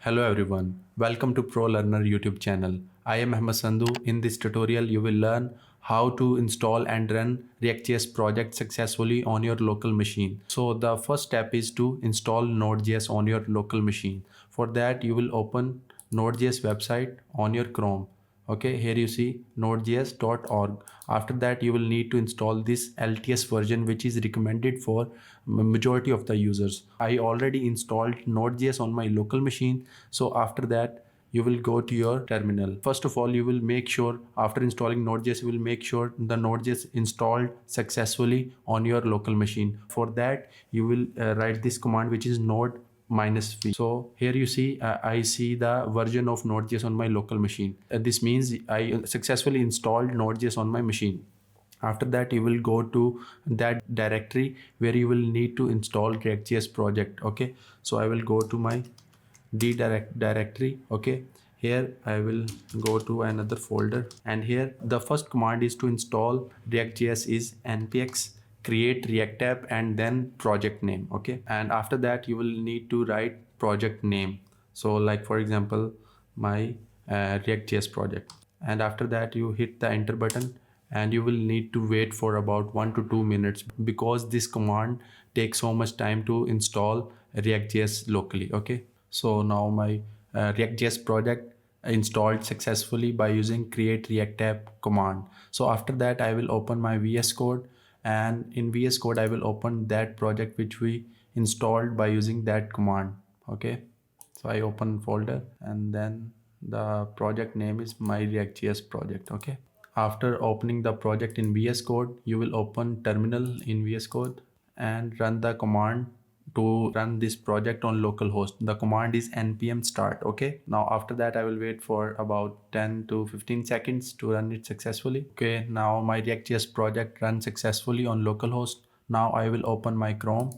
Hello everyone, welcome to Pro Learner YouTube channel. I am Ahmed Sandhu. In this tutorial, you will learn how to install and run React.js project successfully on your local machine. So the first step is to install Node.js on your local machine. For that, you will open Node.js website on your Chrome. Okay, here you see nodejs.org. After that, you will need to install this LTS version, which is recommended for majority of the users. I already installed nodejs on my local machine. So after that, you will go to your terminal. First of all, you will make sure after installing nodejs, you will make sure the nodejs installed successfully on your local machine. For that, you will write this command, which is node -v. So here you see I see the version of nodejs on my local machine. This means I successfully installed nodejs on my machine. After that, you will go to that directory where you will need to install react.js project. Okay, so I will go to my directory. Okay, here I will go to another folder, and here the first command is to install react.js is npx create react app and then project name. Okay, and after that you will need to write project name. So like for example, my react.js project, and after that you hit the enter button, and you will need to wait for about 1 to 2 minutes because this command takes so much time to install react.js locally. Okay, so now my react.js project installed successfully by using create react app command. So after that I will open my VS Code, and in VS Code I will open that project which we installed by using that command. Okay, so I open folder, and then the project name is my react.js project. Okay, after opening the project in VS Code, you will open terminal in VS Code and run the command to run this project on localhost. The command is npm start. Okay, now after that I will wait for about 10 to 15 seconds to run it successfully. Okay, now my react.js project runs successfully on localhost. Now I will open my Chrome,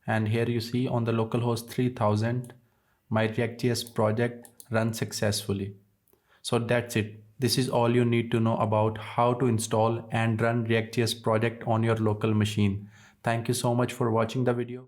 and here you see on the localhost 3000 my react.js project runs successfully. So that's it. This is all you need to know about how to install and run react.js project on your local machine. Thank you so much for watching the video.